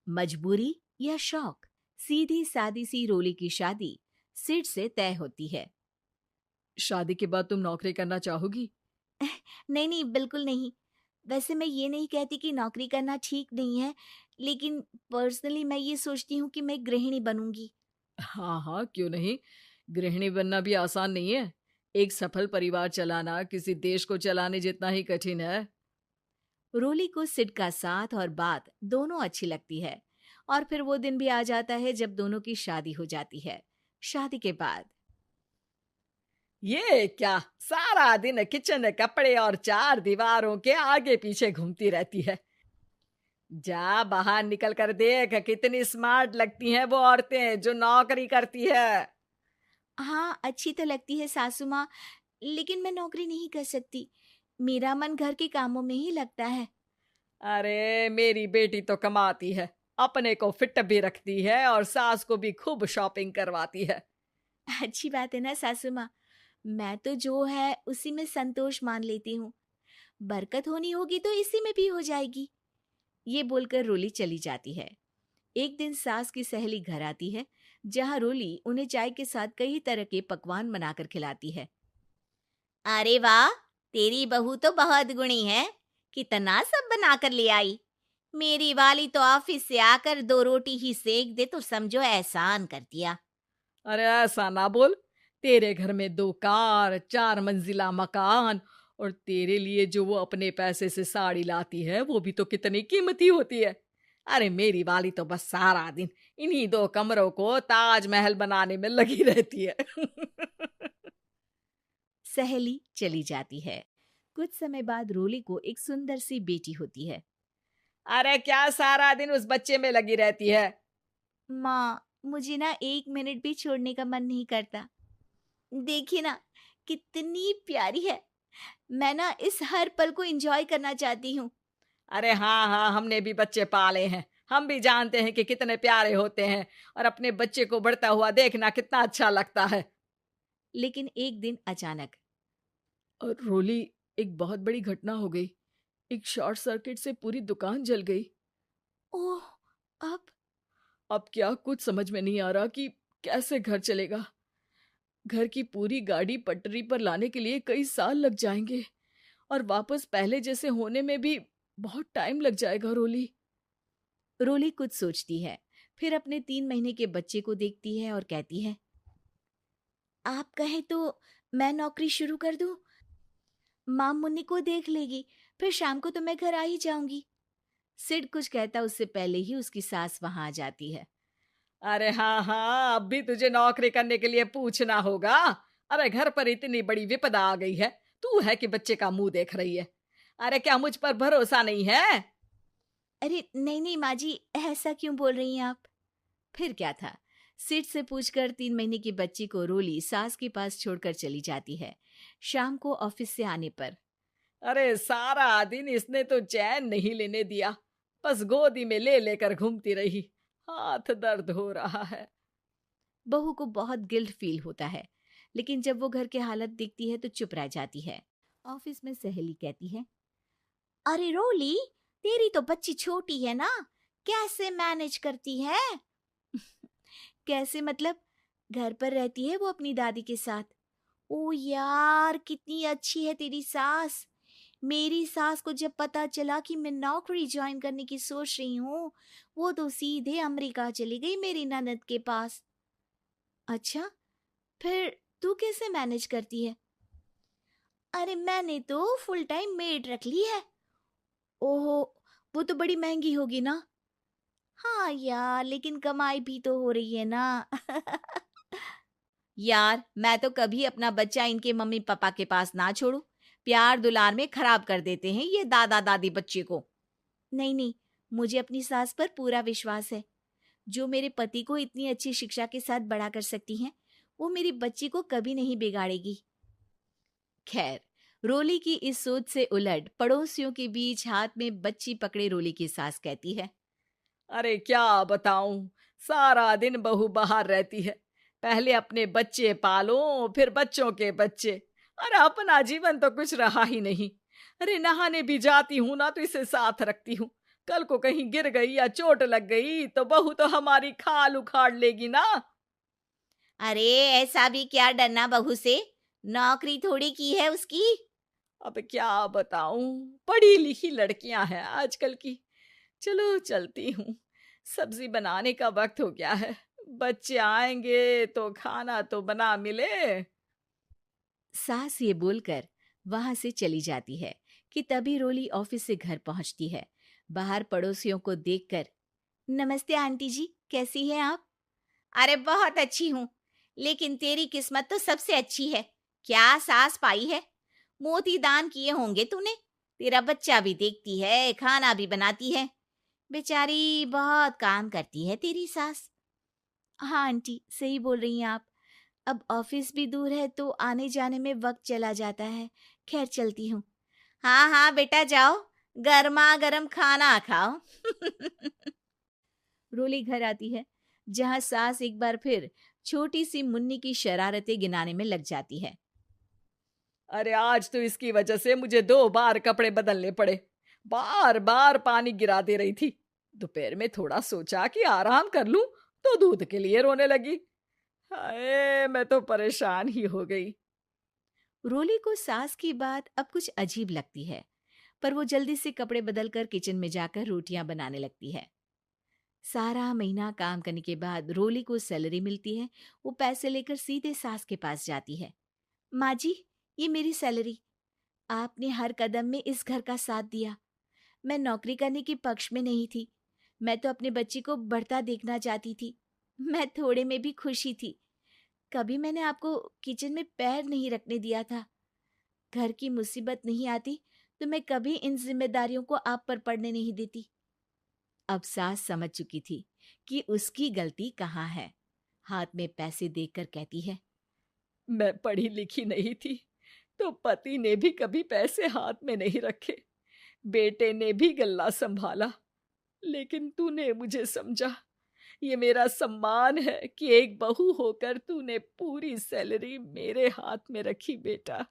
मजबूरी या शौक, सीधी सादी सी रोली की शादी सिड से तय होती है। शादी के बाद तुम नौकरी करना चाहोगी? नहीं नहीं, बिल्कुल नहीं। वैसे मैं ये नहीं कहती कि नौकरी करना ठीक नहीं है, लेकिन पर्सनली मैं ये सोचती हूँ कि मैं गृहिणी बनूंगी। हाँ हाँ, क्यों नहीं। गृहिणी बनना भी आसान नहीं है। एक सफल परिवार चलाना किसी देश को चलाने जितना ही कठिन है। रोली को सिड का साथ और बात दोनों अच्छी लगती है, और फिर वो दिन भी आ जाता है जब दोनों की शादी हो जाती है। शादी के बाद ये क्या, सारा दिन किचन कपड़े और चार दीवारों के आगे पीछे घूमती रहती है। जा बाहर निकल कर देख, कितनी स्मार्ट लगती हैं वो औरतें जो नौकरी करती है। हाँ, अच्छी तो लगती है सासू माँ, लेकिन मैं नौकरी नहीं कर सकती। मेरा मन घर के कामों में ही लगता है। अरे मेरी बेटी तो कमाती है, अपने को फिट भी रखती है और सास को भी खूब शॉपिंग करवाती है। अच्छी बात है ना सासू माँ। मैं तो जो है उसी में संतोष मान लेती हूँ। बरकत होनी होगी तो इसी में भी हो जाएगी। ये बोलकर रोली चली जाती है। एक दिन सास की सहेली घर आती है, जहाँ रोली उन्हें चाय के साथ कई तरह के पकवान बनाकर खिलाती है। अरे वाह, तेरी बहू तो बहुत गुणी है। कितना सब बनाकर ले आई। मेरी वाली तो ऑफिस से आकर 2 रोटी ही सेक दे तो समझो एहसान कर दिया। अरे ऐसा ना बोल। तेरे घर में 2 कार, 4 मंजिला मकान, और तेरे लिए जो वो अपने पैसे से साड़ी लाती है वो भी तो कितनी कीमती होती है। अरे मेरी वाली तो बस सारा दिन इन्हीं 2 कमरों को ताजमहल बनाने में लगी रहती है। सहेली चली जाती है। कुछ समय बाद रोली को एक सुंदर सी बेटी होती है। अरे क्या सारा दिन उस बच्चे में लगी रहती है। माँ, मुझे ना 1 मिनट भी छोड़ने का मन नहीं करता। देखिए ना, कितनी प्यारी है। मैं ना इस हर पल को एंजॉय करना चाहती हूँ। अरे हाँ हाँ, हमने भी बच्चे पाले हैं। हम भी जानते हैं कि कितने प्यारे होते हैं, और अपने बच्चे को बढ़ता हुआ देखना कितना अच्छा लगता है। लेकिन एक दिन अचानक और रोली, एक बहुत बड़ी घटना हो गई। एक शॉर्ट सर्किट से पूरी दुकान जल गई। ओह, अब अब क्या, कुछ समझ में नहीं आ रहा कि कैसे घर चलेगा। घर की पूरी गाड़ी पटरी पर लाने के लिए कई साल लग जाएंगे, और वापस पहले जैसे होने में भी बहुत टाइम लग जाएगा रोली। रोली कुछ सोचती है, फिर अपने 3 महीने के बच्चे को देखती है और कहती है, आप कहें तो मैं नौकरी शुरू कर दूं? माँ मुन्नी को देख लेगी, फिर शाम को तो मैं घर आ ही जाऊंगी। सिड कुछ कहता उससे पहले ही उसकी सास वहां आ जाती है। अरे हाँ हाँ, अब भी तुझे नौकरी करने के लिए पूछना होगा। अरे घर पर इतनी बड़ी विपदा आ गई है, तू है कि बच्चे का मुंह देख रही है। अरे क्या मुझ पर भरोसा नहीं है? अरे नहीं नहीं माँ जी, ऐसा क्यों बोल रही हैं आप? फिर क्या था, सिड से पूछकर 3 महीने की बच्ची को रोली सास के पास छोड़कर चली जाती है। शाम को ऑफिस से आने पर अरे सारा दिन इसने तो चैन नहीं लेने दिया, बस गोदी में ले लेकर घूमती रही। हाथ दर्द हो रहा है। बहू को बहुत गिल्ट फील होता है, लेकिन जब वो घर की हालत देखती है तो चुप रह जाती है। ऑफिस में सहेली कहती है, अरे रोली, तेरी तो बच्ची छोटी है ना, कैसे मैनेज करती है? कैसे मतलब? घर पर रहती है वो अपनी दादी के साथ। ओ यार, कितनी अच्छी है तेरी सास। मेरी सास को जब पता चला कि मैं नौकरी ज्वाइन करने की सोच रही हूँ, वो तो सीधे अमेरिका चली गई मेरी ननद के पास। अच्छा, फिर तू कैसे मैनेज करती है? अरे मैंने तो फुल टाइम मेड रख ली है। ओहो, वो तो बड़ी महंगी होगी ना? हाँ यार, लेकिन कमाई भी तो हो रही है ना। यार, मैं तो कभी अपना बच्चा इनके मम्मी पापा के पास ना छोड़ू। प्यार दुलार में खराब कर देते हैं ये दादा दादी बच्चे को। नहीं नहीं, मुझे अपनी सास पर पूरा विश्वास है। जो मेरे पति को इतनी अच्छी शिक्षा के साथ बड़ा कर सकती हैं, वो मेरी बच्ची को कभी नहीं बिगाड़ेगी। खैर, रोली की इस सोच से उलट पड़ोसियों के बीच हाथ में बच्ची पकड़े रोली की सास कहती है, अरे क्या बताऊं, सारा दिन बहू बाहर रहती है। पहले अपने बच्चे पालो, फिर बच्चों के बच्चे। अरे अपना जीवन तो कुछ रहा ही नहीं। अरे नहाने भी जाती हूं ना तो इसे साथ रखती हूँ, कल को कहीं गिर गई या चोट लग गई तो बहू तो हमारी खाल उखाड़ लेगी ना। अरे ऐसा भी क्या डरना बहू से, नौकरी थोड़ी की है उसकी। अब क्या बताऊं, पढ़ी लिखी लड़कियां हैं आजकल की। चलो चलती हूँ, सब्जी बनाने का वक्त हो गया है। बच्चे आएंगे तो खाना तो बना मिले। सास ये बोलकर वहां से चली जाती है कि तभी रोली ऑफिस से घर पहुंचती है। बाहर पड़ोसियों को देखकर, नमस्ते आंटी जी, कैसी हैं आप? अरे बहुत अच्छी हूँ, लेकिन तेरी किस्मत तो सबसे अच्छी है। क्या सास पाई है, मोती दान किए होंगे तूने। तेरा बच्चा भी देखती है, खाना भी बनाती है। बेचारी बहुत काम करती है तेरी सास। हाँ आंटी, सही बोल रही हैं आप। अब ऑफिस भी दूर है तो आने जाने में वक्त चला जाता है। खैर चलती हूँ। हाँ हाँ बेटा जाओ, गर्मा गर्म खाना खाओ। रोली घर आती है, जहां सास एक बार फिर छोटी सी मुन्नी की शरारतें गिनाने में लग जाती है। अरे आज तो इसकी वजह से मुझे 2 बार कपड़े बदलने पड़े। बार बार पानी गिरा दे रही थी। दोपहर में थोड़ा सोचा कि आराम कर लूं तो दूध के लिए रोने लगी। हाय, मैं तो परेशान ही हो गई। रोली को सास की बात अब कुछ अजीब लगती है, पर वो जल्दी से कपड़े बदलकर किचन में जाकर रोटियां बनाने लगती है। सारा महीना काम करने के बाद रोली को सैलरी मिलती है। वो पैसे लेकर सीधे सास के पास जाती है। माँ जी, ये मेरी सैलरी। आपने हर कदम में इस घर का साथ दिया। मैं नौकरी करने के पक्ष में नहीं थी। मैं तो अपने बच्चे को बढ़ता देखना चाहती थी। मैं थोड़े में भी खुशी थी। कभी मैंने आपको किचन में पैर नहीं रखने दिया था। घर की मुसीबत नहीं आती तो मैं कभी इन जिम्मेदारियों को आप पर पड़ने नहीं देती। अब सास समझ चुकी थी कि उसकी गलती कहाँ है। हाथ में पैसे देखकर कहती है, मैं पढ़ी लिखी नहीं थी तो पति ने भी कभी पैसे हाथ में नहीं रखे। बेटे ने भी गल्ला संभाला, लेकिन तूने मुझे समझा। ये मेरा सम्मान है कि एक बहू होकर तूने पूरी सैलरी मेरे हाथ में रखी बेटा।